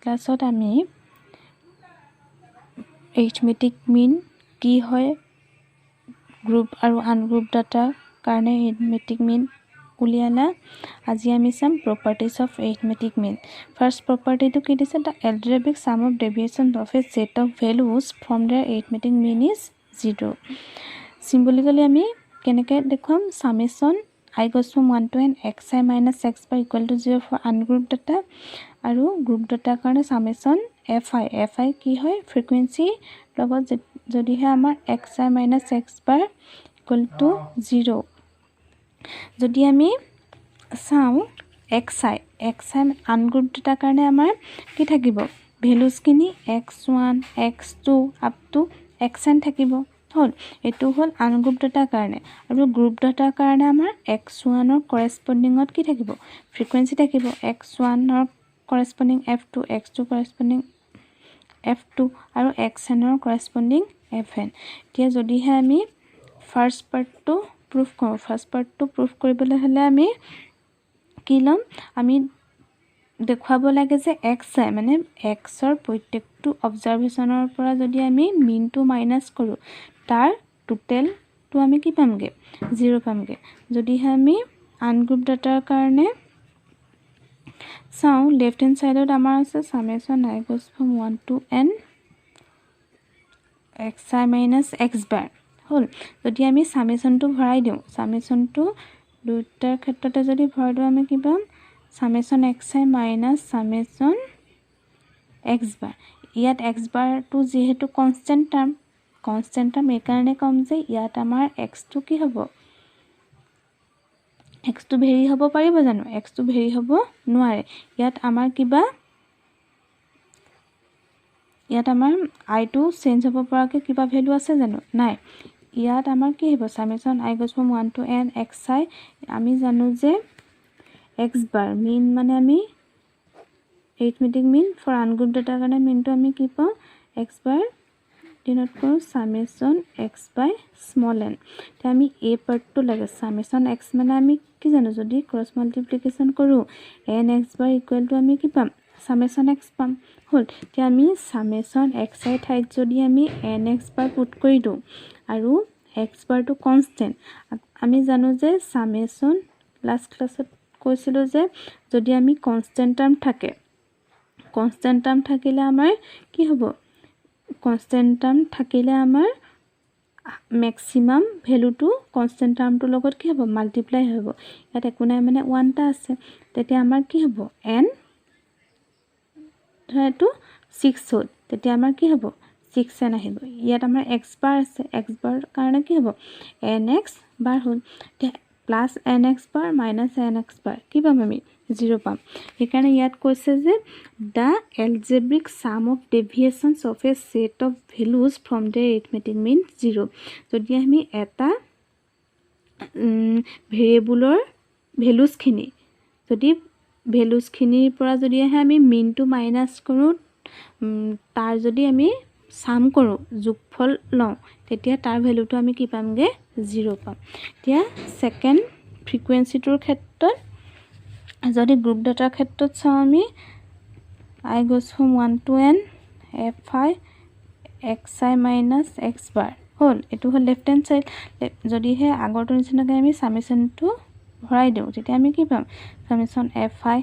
ক্লাছত আমি এৰিথমেটিক মিন কি হয় গ্ৰুপ আৰু আনগ্ৰুপ ডাটাৰ কাৰণে এৰিথমেটিক মিন উলিয়ালা আজি আমি some properties of arithmetic mean first প্ৰপাৰ্টিটো কি দিছে the algebraic sum of deviation of a set of values from their arithmetic mean is 0 symbolically আমি কেনেকৈ দেখুৱাম summation I goes from 1 to n xi minus x bar equal to 0 for ungrouped data আৰু group ডাটাৰ কাৰণে summation fi কি হয় frequency লগত যদিহে আমাৰ xi minus x bar equal to 0 যদি আমি চাওঁ xi ungrouped ডাটাৰ কাৰণে আমাৰ কি থাকিব ভ্যালুজ কিনি x1 x2 up to xn থাকিব হল এটো হল আনগ্ৰুপ ডাটাৰ কাৰণে আৰু গ্ৰুপ ডাটাৰ কাৰণে আমাৰ x1 ৰ কৰেসপন্ডিংত কি থাকিব ফ্ৰিকুৱেন্সি থাকিব x1 ৰ কৰেসপন্ডিং f2 x2 কৰেসপন্ডিং f2 আৰু xn ৰ কৰেসপন্ডিং fn এতিয়া যদিহে আমি ফাৰ্স্ট পাৰ্টটো প্ৰুফ কৰোঁ ফাৰ্স্ট পাৰ্টটো প্ৰুফ কৰিবলৈ হলে আমি কি লম আমি দেখুৱাব লাগে যে xi মানে x ৰ প্ৰত্যেকটো অবজাৰভেশনৰ পৰা যদি আমি মিনটো মাইনাস কৰো তাৰ টোটেলটো আমি কি পামগে 0 পামগে যদিহে আমি আনগ্ৰুপ ডাটাৰ কাৰণে চাওঁ লেফট হ্যান্ড সাইডত আমাৰ আছে summation I goes from 1 to n xi minus x bar হল যদি আমি সামেশনটো ভৰাই দিওঁ সামেশনটো দুটাৰ ক্ষেত্ৰতে যদি ভৰাই দিওঁ আমি কি পাম summation xi minus summation x bar ইয়াত x bar টো যেহেতু কনস্ট্যান্ট টার্ম এই কাৰণে কম যে ইয়াত আমাৰ x টো কি হ'ব x টো ভেৰি হ'ব পাৰিব জানো x টো ভেৰি হ'ব নোৱাৰে ইয়াত আমাৰ কিবা ইয়াত আমাৰ I টো চেঞ্জ হ'ব পৰাকে কিবা ভ্যালু আছে জানো নাই ইয়াত আমাৰ কি হ'ব summation I goes from 1 to n xi আমি জানো যে x bar মিন মানে আমি arithmetic mean for ungrouped data কাৰণে মিনটো আমি কি পাওঁ x bar ডিনোট কৰোঁ summation x by small n তে আমি a পাৰ্টটো লাগে সামেশন x মানে আমি কি জানো যদি ক্ৰস মাল্টিপ্লিকেশন কৰোঁ n x bar equal two আমি কি পাম সামেশন x পাম হল তে আমি সামেশন x ৰ ঠাইত যদি আমি n x bar পুট কৰি দিওঁ আৰু x bar টো কনস্ট্যান্ট আমি জানো যে সামেশন লাস্ট ক্লাছত কৈছিলো যে যদি আমি কনস্ট্যান্ট টার্ম থাকিলে আমাৰ কি হ'ব কনস্ট্যান্ট টাৰ্ম থাকিলে আমাৰ ম্যাক্সিমাম ভ্যালুটো কনস্ট্যান্ট টাৰ্মটোৰ লগত কি হ'ব মাল্টিপ্লাই হ'ব ইয়াত একো নাই মানে 1 টা আছে তেতিয়া আমাৰ কি হ'ব n ধৰটো 6 হ'ল তেতিয়া আমাৰ কি হ'ব 6n আহিব ইয়াত আমাৰ x bar আছে x bar কাৰণে কি হ'ব nx bar হ'ল plus nx bar minus nx bar কি পাম আমি 0 পাম সেইকাৰণে ইয়াত কৈছে যে the algebraic sum of deviations of a set of values from the arithmetic mean 0 যদি আমি এটা ভেৰিয়েবলৰ ভ্যালুজ খিনিৰ পৰা যদি আমি মিনটো মাইনাস কৰো তাৰ যদি আমি সাম কৰো যোগফল লওঁ তেতিয়া তাৰ ভ্যালুটো আমি কি পামগে 0 পাম এতিয়া সেকেন্ড ফ্ৰিকুৱেন্সিটোৰ ক্ষেত্ৰত যদি গ্ৰুপ ডাটাৰ ক্ষেত্ৰত চাওঁ আমি I goes from 1 to n fi xi minus x bar হল এটো হল লেফট হ্যান্ড সাইড যদি হে আগৰটো নিচিনাকৈ আমি সামেশনটো ভৰাই দিওঁ তেতিয়া আমি কি পাম summation fi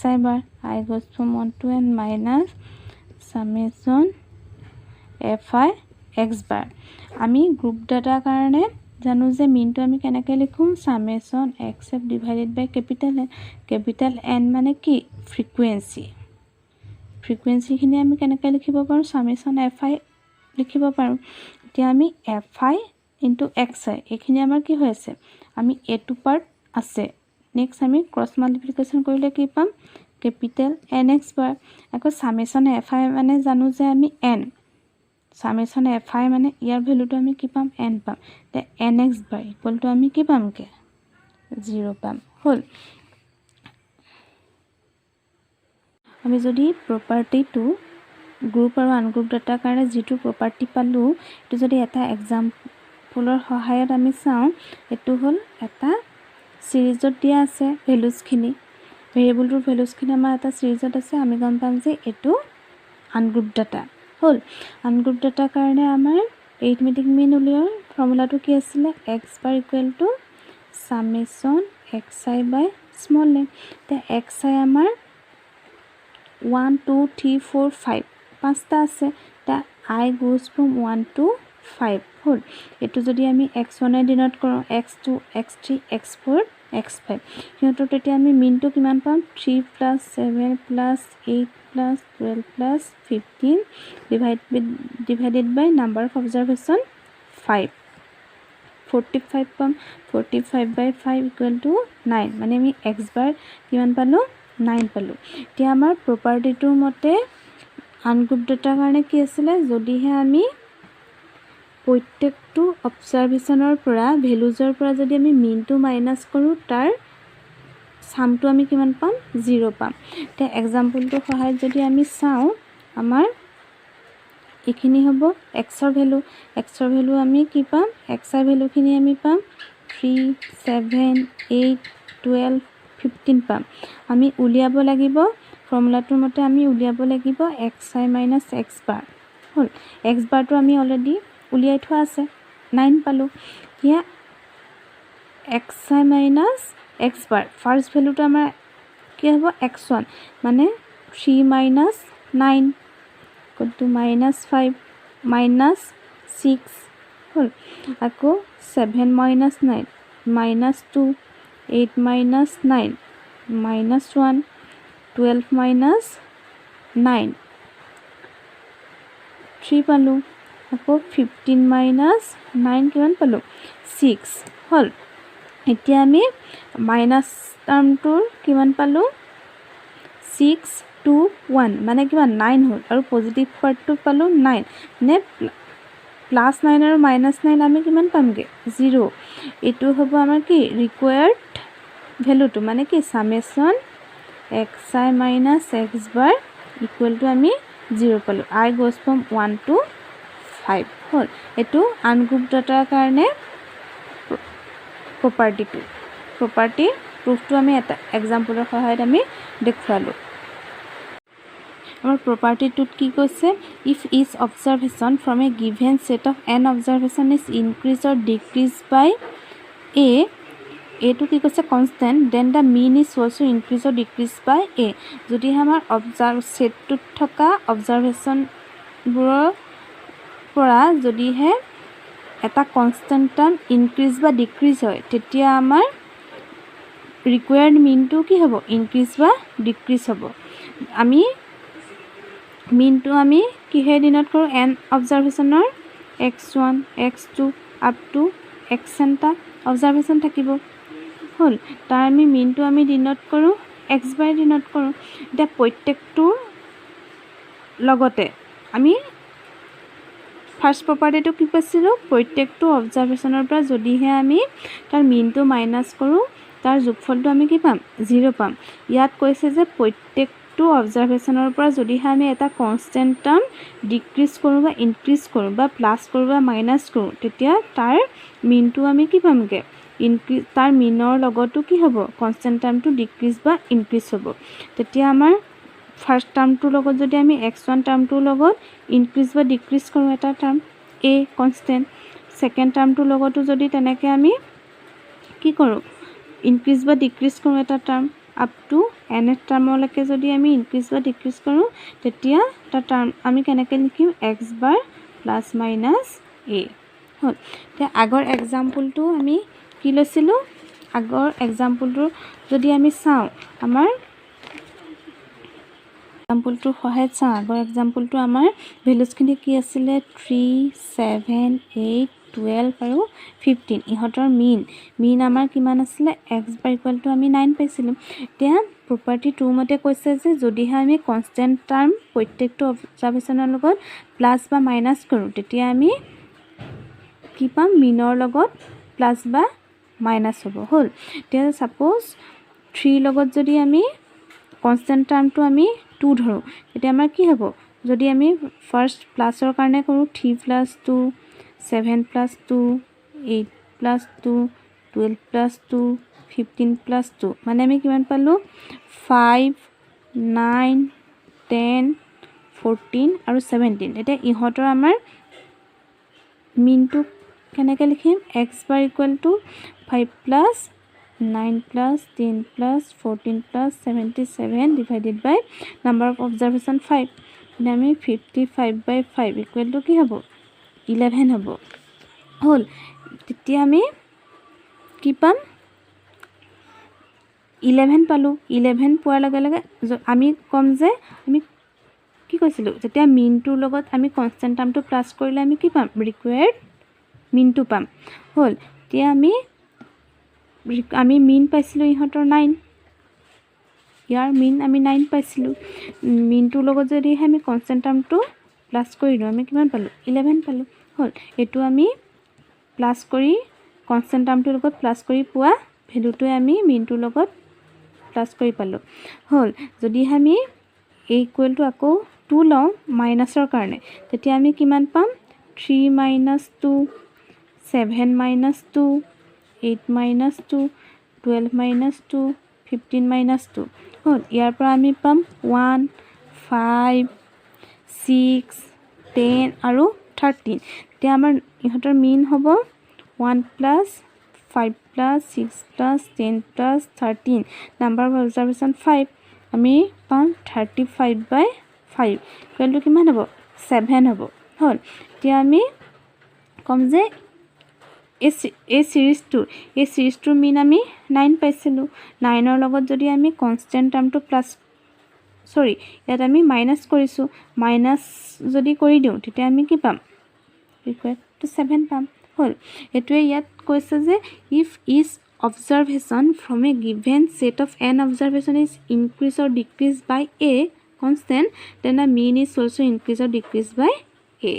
xi bar I goes from 1 to n minus summation fi x bar আমি গ্ৰুপ ডাটাৰ কাৰণে জানো যে মিনটো আমি কেনেকৈ লিখোঁ সামেশন xf ডিভাইডেড বাই ক্যাপিটাল N মানে কি ফ্ৰিকুৱেন্সি খিনি আমি কেনেকৈ লিখিব পাৰো সামেশন fi লিখিব পাৰো এতিয়া আমি fi into xi এখিনি আমাৰ কি হৈ আছে আমি এটো পাৰ্ট আছে নেক্সট আমি ক্ৰস মাল্টিপ্লিকেশন কৰিলে কি পাম ক্যাপিটাল nx bar আকৌ সামেশন fi মানে জানো যে আমি n সামেশন fi মানে ইয়াৰ ভ্যালুটো আমি কি পাম n পাম তে nx bar ইকুৱেল টু আমি কি পামকে 0 পাম হল আমি যদি প্ৰপাৰ্টিটো গ্ৰুপ আৰু আনগ্ৰুপ ডাটাৰ কাৰণে যেটো প্ৰপাৰ্টি পালো এটো যদি এটা এক্সাম্পলৰ সহায়ত আমি চাওঁ এটো হল এটা সিৰিজত দিয়া আছে ভ্যালুজ খিনি ভেৰিয়েবলটোৰ ভেলুজখিনি আমাৰ এটা ছিৰিজত আছে আমি গম পাম যে এইটো আনগ্ৰুপ ডাটা হ'ল আনগ্ৰুপ ডাটাৰ কাৰণে আমাৰ এৰিথমেটিক মিন উলিওৱাৰ ফৰ্মুলাটো কি আছিলে x bar equal to summation xi by small n তে xi আমাৰ 1 2 3 4 5 পাঁচটা আছে তা I goes from 1 to 5 হ'ল এটো যদি আমি x1 এ ডিনোট কৰোঁ x2 x3 x4 x5 হিহঁতৰ তেতিয়া আমি মিনটো কিমান পাম 3 plus 7 plus 8 plus 12 plus 15 divided by number of observation 5 45 পাম 45 by 5 equal to 9 মানে আমি x bar কিমান পালো 9 পালো এতিয়া আমাৰ প্ৰপাৰ্টিটোৰ মতে আনগ্ৰুপ ডাটাৰ কাৰণে কি আছিলে যদিহে আমি প্ৰত্যেকটো অবজাৰভেশনৰ পৰা ভ্যালুজৰ পৰা যদি আমি মিনটো মাইনাস কৰো তাৰ সামটো আমি কিমান পাম 0 পাম তে এক্সাম্পলটো সহায়ত যদি আমি চাও আমাৰ এখিনি হ'ব x ৰ ভ্যালু আমি কি পাম x ৰ ভ্যালুখিনি আমি পাম 3 7 8 12 15 পাম আমি উলিয়াব লাগিব ফৰ্মুলাটোৰ মতে আমি উলিয়াব লাগিব xi - x bar হল x bar টো আমি অলৰেডি উলিয়াই থোৱা আছে 9 পালো ইয়া xi - x bar ফাৰ্স্ট ভ্যালুটো আমাৰ কি হ'ব x1 মানে 3 - 9 equal to -5 -6 হল আকৌ 7 - 9 -2 8 - 9 -1 12 - 9 3 পালো আকৌ 15 - 9 কিমান পালো 6 হল এতিয়া আমি মাইনাস টাৰ্মটোৰ কিমান পালো 6 2 1 মানে কিমান 9 হল আৰু পজিটিভ পাৰ্টটো পালো 9 মানে প্লাস 9 আৰু মাইনাস 9 আমি কিমান পামগে 0 এটো হ'ব আমাৰ কি ৰিকোয়াৰ্ড ভ্যালুটো মানে কি সামেশ্যন xi - x bar equal to আমি 0 পালো I goes from 1 to 5 হল এটো আনগ্ৰুপ ডাটাৰ কাৰণে প্ৰপাৰ্টি প্ৰুফটো আমি এটা এক্সাম্পলৰ সহায়ত আমি দেখুৱালো আমাৰ প্ৰপাৰ্টিটোত কি কৈছে if each observation from a given set of n observation is increased or decreased by a এটো কি কৈছে constant then the mean is also increased or decreased by a যদি আমাৰ সেটটোত থকা অবজাৰভেশন বোৰৰ পৰা যদি হে এটা কনস্ট্যান্ট টাৰ্ম ইনক্ৰিজ বা ডিক্ৰিজ হয় তেতিয়া আমাৰ ৰিকোয়াৰ্ড মিনটো কি হ'ব ইনক্ৰিজ বা ডিক্ৰিজ হ'ব আমি মিনটো আমি কিহে ডিনোট কৰো n অবজাৰভেশনৰ x1 x2 up to xn টা অবজাৰভেশন থাকিব হল তাৰ আমি মিনটো আমি ডিনোট কৰো x বাই ডিনোট কৰো এটা প্ৰত্যেকটো লগতে আমি ফাৰ্স্ট প্ৰপাৰ্টিটো কি পাইছিলো প্ৰত্যেকটো অবজাৰভেশনৰ পৰা যদিহে আমি তাৰ মিনটো মাইনাস কৰো তাৰ যোগফলটো আমি কি পাম 0 পাম ইয়াত কৈছে যে প্ৰত্যেকটো অবজাৰভেশনৰ পৰা যদিহে আমি এটা কনস্ট্যান্ট টাৰ্ম ডিক্ৰিজ কৰো বা ইনক্ৰিজ কৰো বা প্লাস কৰো বা মাইনাস কৰো তেতিয়া তাৰ মিনটো আমি কি পামগে ইনক্ৰিজ তাৰ মিনৰ লগতো কি হ'ব কনস্ট্যান্ট টাৰ্মটো ডিক্ৰিজ বা ইনক্ৰিজ হ'ব তেতিয়া আমাৰ ফাৰ্স্ট টাৰ্মটোৰ লগত যদি আমি x1 টাৰ্মটোৰ লগত ইনক্ৰিজ বা ডিক্ৰিজ কৰো এটা টাৰ্ম a কনস্ট্যান্ট সেকেন্ড টাৰ্মটোৰ লগতো যদি তেনেকে আমি কি কৰো ইনক্ৰিজ বা ডিক্ৰিজ কৰো এটা টাৰ্ম আপ টু nth টাৰ্মলৈকে যদি আমি ইনক্ৰিজ বা ডিক্ৰিজ কৰো তেতিয়া এটা টার্ম আমি কেনেকৈ লিখিম x bar plus minus a হল তে আগৰ এক্সাম্পলটো আমি কি লৈছিলো আগৰ এক্সাম্পলটো যদি আমি চাও আমাৰ এক্সাম্পলটো সহায়ত চাও আগৰ এক্সাম্পলটো আমাৰ ভ্যালুজখিনি কি আছিলে 3 7 8 12 আৰু 15 ইহঁতৰ মিন আমাৰ কিমান আছিলে x bar equal to আমি 9 পাইছিলো এতিয়া প্ৰপাৰ্টি 2 মতে কৈছে যে যদিহে আমি কনস্ট্যান্ট টাৰ্ম প্ৰত্যেকটো অবজাৰভেশনৰ লগত প্লাস বা মাইনাস কৰো তেতিয়া আমি কি পাম মিনৰ লগত প্লাস বা মাইনাস হ'ব হল তে সাপোজ 3 লগত যদি আমি কনস্ট্যান্ট টার্মটো আমি 2 ধৰো তেতিয়া আমাৰ কি হ'ব যদি আমি ফাৰ্স্ট প্লাসৰ কাৰণে কৰো 3 + 2 7 + 2 8 + 2 12 + 2 15 প্লাছ 2 মানে আমি কিমান পালোঁ 5 9 10 14 আৰু 17 এতিয়া ইহঁতৰ আমাৰ মিনটো কেনেকৈ লিখিম x bar equal to 5 plus 9 plus 10 plus 14 plus 77 divided by number of observation 5 মানে আমি 55 by 5 equal to কি হ'ব 11 হ'ব হ'ল তেতিয়া আমি কি পাম 11 পালোঁ 11 পোৱাৰ লগে লগে আমি কম যে আমি কি কৈছিলোঁ যেতিয়া মিনটোৰ লগত আমি কনষ্টেণ্ট টাৰ্মটো প্লাছ কৰিলে আমি কি পাম ৰিকুৱাৰ্ড মিনটো পাম হ'ল এতিয়া আমি মিন পাইছিলোঁ ইহঁতৰ 9 ইয়াৰ মিন আমি 9 পাইছিলোঁ মিনটোৰ লগত যদি আমি কনষ্টেণ্ট টাৰ্মটো প্লাছ কৰি দিওঁ আমি কিমান পালোঁ 11 পালোঁ হ'ল এইটো আমি প্লাছ কৰি কনষ্টেণ্ট টাৰ্মটোৰ লগত প্লাছ কৰি পোৱা ভেলুটোৱে আমি মিনটোৰ লগত প্লাছ কৰি পালোঁ হ'ল যদি আমি a ইকুৱেল টু আকৌ 2 লওঁ মাইনাছৰ কাৰণে তেতিয়া আমি কিমান পাম 3 minus 2 7 minus 2 8 minus 2 12 minus 2 15 minus 2 হ'ল ইয়াৰ পৰা আমি পাম 1 5 6 10 আৰু 13 এতিয়া আমাৰ ইহঁতৰ মিন হ'ব 1 plus 5 plus 6 plus 10 plus 13 number of observation 5 আমি পাম 35 by 5 ইকুৱেল টু কিমান হ'ব 7 হ'ব হ'ল এতিয়া আমি কম যে এই চিৰিজটোৰ মিন আমি 9 পাইছিলোঁ 9ৰ লগত যদি আমি কনষ্টেণ্ট টাৰ্মটো প্লাছ ইয়াত আমি মাইনাছ কৰিছোঁ মাইনাছ যদি কৰি দিওঁ তেতিয়া আমি কি পাম ইকুৱেল টু 7 পাম হ'ল এইটোৱে ইয়াত কৈছে যে if is observation from a given set of n observation is increase or decrease by a constant then the mean is also increase or decrease by a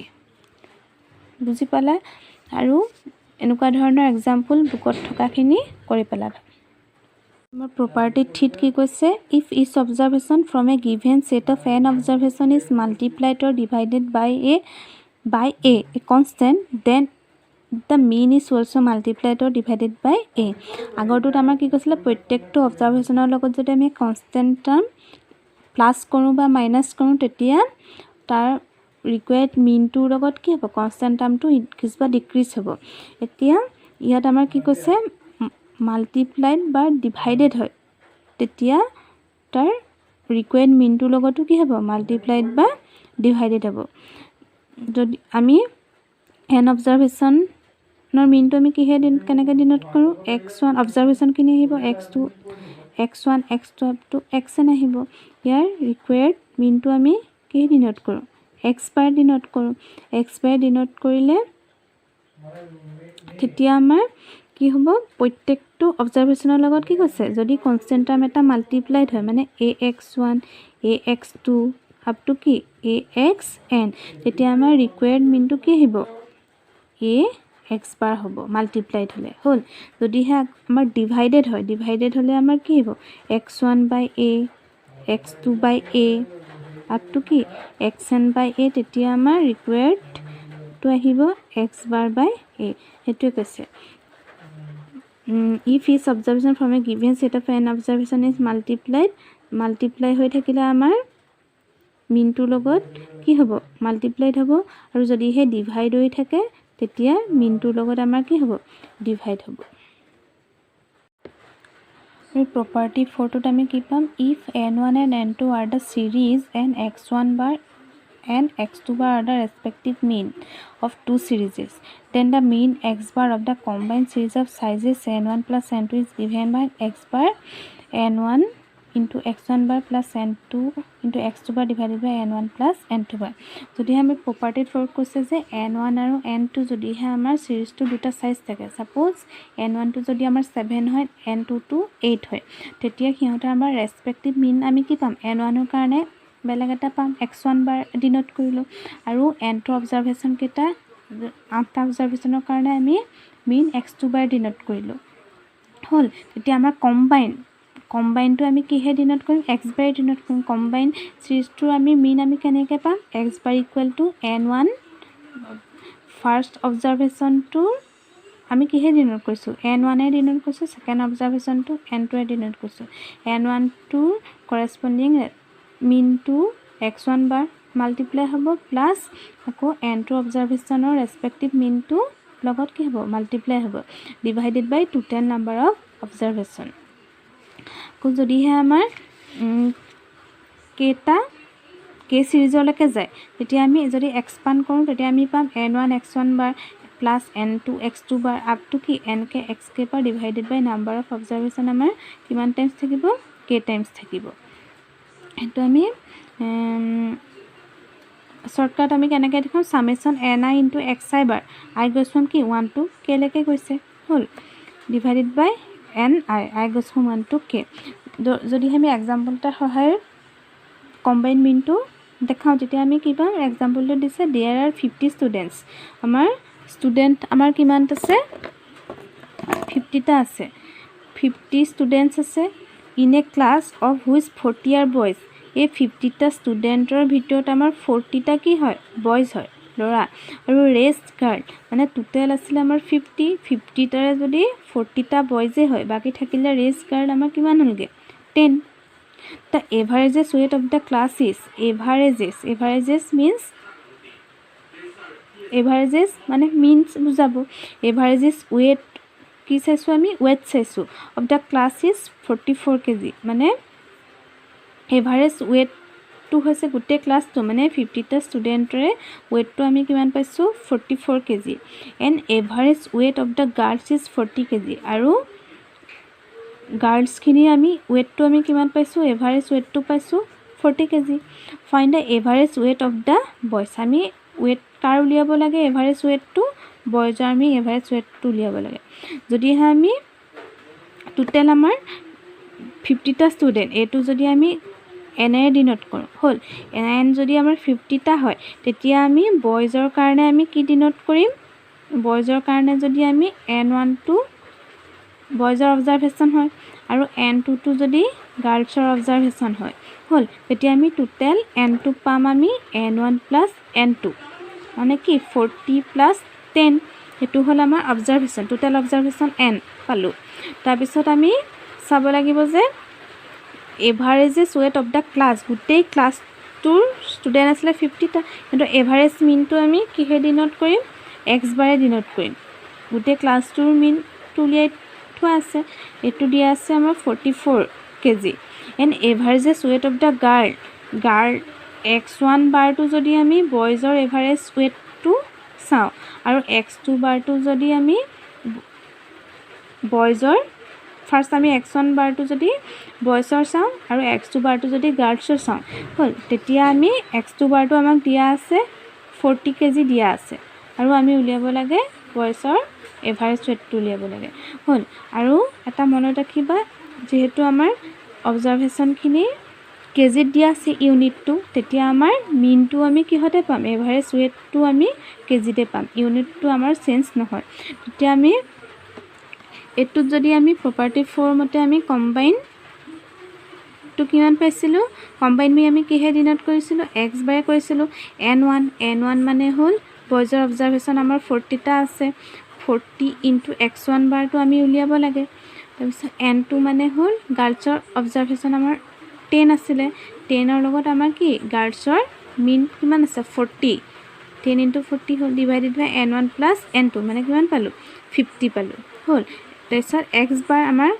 বুজি পালা আৰু এনেকুৱা ধৰণৰ এক্সাম্পল বুকত থকাখিনি কৰি পেলাবা আমাৰ প্ৰপাৰ্টি থিত কি কৈছে if each observation from a given set of n observation is multiplied or divided by a constant then the mean is also multiplied or divided by a আগৰটোত আমাৰ কি কৈছিলে প্ৰত্যেকটো অবজাৰভেশনৰ লগত যদি আমি কনষ্টেণ্ট টাৰ্ম প্লাছ কৰোঁ বা মাইনাছ কৰোঁ তেতিয়া তাৰ ৰিকুৱাৰ্ড মিনটোৰ লগত কি হ'ব কনষ্টেণ্ট টাৰ্মটো ইনক্ৰিজ বা ডিক্ৰিজ হ'ব এতিয়া ইয়াত আমাৰ কি কৈছে মাল্টিপ্লাইড বা ডিভাইডেড হয় তেতিয়া তাৰ ৰিকুৱাৰ্ড মিনটোৰ লগতো কি হ'ব মাল্টিপ্লাইড বা ডিভাইডেড হ'ব যদি আমি এন অবজাৰভেশ্যনৰ মিনটো আমি কিহে কেনেকৈ ডিনোট কৰোঁ x1 অবজাৰভেশ্যনখিনি আহিব x2 x1 x2 up to xn আহিব ইয়াৰ ৰিকুৱাৰ্ড মিনটো আমি কিহে ডিনোট কৰোঁ x বাৰ ডিনোট কৰোঁ x বাৰ ডিনোট কৰিলে তেতিয়া আমাৰ কি হ'ব প্ৰত্যেকটো অবজাৰভেশ্যনৰ লগত কি কৈছে যদি কনষ্টেণ্ট টাৰ্ম এটা মাল্টিপ্লাইড হয় মানে ax1 ax2 up to কি axn তেতিয়া আমাৰ ৰিকুৱাৰ্ড মিনটো কি আহিব a x বাৰ হ'ব মাল্টিপ্লাইড হ'লে হ'ল যদিহে আমাৰ ডিভাইডেড হ'লে আমাৰ কি হ'ব x1 by a x2 by a up to কি xn by a তেতিয়া আমাৰ ৰিকুৱাৰ্ডটো আহিব x বাৰ by a সেইটোৱে কৈছে if each observation from a given set of n observation is multiply হৈ থাকিলে আমাৰ মিনটোৰ লগত কি হ'ব মাল্টিপ্লাইড হ'ব আৰু যদিহে ডিভাইড হৈ থাকে তেতিয়া মিনটোৰ লগত আমাৰ কি হ'ব ডিভাইড হ'ব এই প্ৰপাৰ্টি 4টোত আমি কি পাম if n1 and n2 are the series and x1 bar and x2 bar are the respective mean of two series then the mean x bar of the combined series of sizes n1 plus n2 is given by x bar n1 into x1 bar plus n2 into x2 bar divided by n1 plus n2 bar যদি আমি property 4 কৈছে যে n1 আৰু n2 যদিহে আমাৰ সিৰিজটো দুটা size থাকে suppose n1 টো যদি আমাৰ 7 হয় n2 টো 8 হয় তেতিয়া সিহঁতৰ আমাৰ ৰেসপেক্টিভ মিন আমি কি পাম n1 ৰ কাৰণে বেলেগ এটা পাম x1 বাৰ ডিনোট কৰিলো আৰু n2 অবজাৰভেশন কেটা 8টা অবজাৰভেশনৰ কাৰণে আমি মিন x2 বাৰ ডিনোট কৰিলো হল তেতিয়া আমাৰ কম্বাইনটো আমি কিহে ডিনোট কৰিম x বাৰ ডিনোট কৰিম কম্বাইন সিৰিজটো আমি মিন আমি কেনেকৈ পাম x bar equal to n1 first observation to আমি কিহে ডিনোট কৰিছোঁ n1 এ ডিনোট কৰিছোঁ সেকেন্ড অবজাৰভেশ্যনটো n2 এ ডিনোট কৰিছোঁ n1 to corresponding mean to x1 bar multiply হ'ব প্লাস আকৌ n2 অবজাৰভেশ্যনৰ ৰেসপেক্টিভ মিন টু লগত কি হ'ব মাল্টিপ্লাই হ'ব divided by total number of observation কো যদিহে আমাৰ কেটা কে সিৰিজলৈকে যায় তেতিয়া আমি যদি এক্সপান্ড কৰোঁ তেতিয়া আমি পাম n1 x1 বাৰ প্লাস n2 x2 বাৰ up to k nk xk বাৰ divided by number of observation আমাৰ কিমান টাইমছ থাকিব k টাইমছ থাকিব এটো আমি শৰ্টকাট আমি কেনেকৈ দেখাম summation ni into xi bar i goes from কি 1 to k লৈকে গৈছে হল divided by ni i goes from 1 to k যদি আমি এক্সাম্পলটাৰ সহায়ত কম্বাইন মিনটো দেখাওঁ তেতিয়া আমি কি পাম এক্সাম্পলটো দিছে देयर आर 50 স্টুডেন্টস আমাৰ স্টুডেন্ট আমাৰ কিমান আছে 50 টা আছে 50 স্টুডেন্টস আছে in a class of which 40 are boys এই 50 টা স্টুডেন্টৰ ভিতৰত আমাৰ 40 টা কি হয় বয়জ হয় লৰা আৰু ৰেষ্ট গাৰ্ড মানে টোটাল আছিল আমাৰ 50 টাৰে যদি 40 টা বয়জে হয় বাকি থাকিলে ৰেষ্ট গাৰ্ড আমাৰ কিমান হলগে 10 the averages weight of the class is averages means averages মানে means বুজাবো averages weight কি চাইছো আমি weight চাইছো of the class is 44 kg মানে average weight টু হৈছে গুটে ক্লাস টু মানে 50 টা স্টুডেন্টৰে weight টু আমি কিমান পাইছো 44 kg and average weight of the girls is 40 kg আৰু গার্লস খিনি আমি weight টু আমি কিমান পাইছো এভারেজ weight টু পাইছো 40 kg find da average weight of দা বয়স আমি weight কাৰ উলিয়াব লাগে এভাৰেজ weight টু বয়জ আমি এভাৰেজ weight টু উলিয়াব লাগে যদি আমি টোটাল আমাৰ 50 টা স্টুডেন্ট এটো যদি আমি n এ ডিনোট কৰোঁ হল n যদি আমাৰ 50 টা হয় তেতিয়া আমি বয়জৰ কাৰণে আমি কি ডিনোট কৰিম বয়জৰ কাৰণে যদি আমি n1 টু বয়জৰ অবজাৰভেশ্যন হয় আৰু n2 টু যদি গাৰ্লছৰ অবজাৰভেশ্যন হয় হল তেতিয়া আমি টোটাল n2 পাম আমি n1 প্লাস n2 মানে কি 40 প্লাস 10 এটো হল আমাৰ অবজাৰভেশ্যন টোটাল অবজাৰভেশ্যন n পালো তাৰ পিছত আমি চাব লাগিব যে averages weight of the class গুটেই ক্লাস টুৰ স্টুডেন্ট আছিল 50 টা কিন্তু এভাৰেজ মিনটো আমি কিহে ডিনোট কৰিম x বাৰে ডিনোট কৰিম গুটেই ক্লাস টুৰ মিন টুলিয়াই থোৱা আছে এটো দিয়া আছে আমাৰ 44 kg and averages weight of the girl x1 বাৰটো যদি আমি বয়জৰ এভাৰেজ weight টু চাও আৰু x2 বাৰটো যদি আমি বয়জৰ ফাৰ্স্ট আমি x1 বাৰটো যদি বয়জৰ চাও আৰু x2 বাৰটো যদি গাৰ্লছৰ চাও হল তেতিয়া আমি x2 বাৰটো আমাক দিয়া আছে 40 kg দিয়া আছে আৰু আমি উলিয়াব লাগে বয়জৰ এভাৰেজ weight টু উলিয়াব লাগে হল আৰু এটা মনত ৰাখিবা যেহেতু আমাৰ অবজাৰভেশ্যন খিনি কেজিত দিয়া আছে ইউনিট টু তেতিয়া আমাৰ মিন টু আমি কিহতে পাম এভাৰেজ weight টু আমি কেজিতে পাম ইউনিট টু আমাৰ চেঞ্জ নহয় তেতিয়া আমি এটো যদি আমি প্ৰপাৰ্টি 4 মতে আমি কম্বাইন টু কিমান পাইছিলো কম্বাইন মি আমি কিহে ডিনোট কৰিছিলো x বাই কৰিছিলো n1 মানে হল বয়জৰ অবজাৰভেশ্যন আমাৰ 40 টা আছে 40 ইনটু x1 বাৰটো আমি উলিয়াব লাগে তাৰপিছত n2 মানে হল গাৰ্লছৰ অবজাৰভেশ্যন আমাৰ 10 আছিল 10 ৰ লগত আমাৰ কি গাৰ্লছৰ মিন কিমান আছে 40 10 ইনটু 40 হল ডিভাইডেড বাই n1 প্লাস n2 মানে কিমান পালো 50 পালো হল তাৰপিছত x বাৰ আমাৰ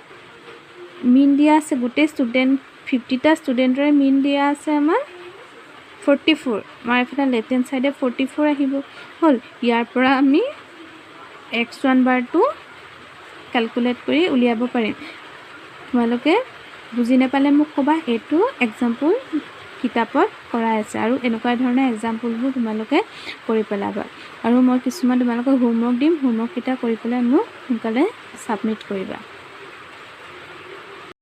মিন দিয়া আছে গুটে স্টুডেন্ট 50 টা স্টুডেন্টৰে মিন দিয়া আছে আমাৰ 44 আমাৰ এফালে লেফট হ্যান্ড সাইডে 44 আহিব হল ইয়াৰ পৰা আমি x1 বাৰটো ক্যালকুলেট কৰি উলিয়াব পাৰিম তোমালোকে বুজি নাপালে মোক কবা এটো এক্সাম্পল কিতাপত কৰা আছে আৰু এনেকুৱা ধৰণৰ এক্সাম্পলবোৰ তোমালোকে কৰি পেলাবা আৰু মই কিছুমান তোমালোকক হোমৱৰ্ক দিম হোমৱৰ্ক কিটা কৰি পেলাই মোক সোনকালে সাবমিট কৰিবা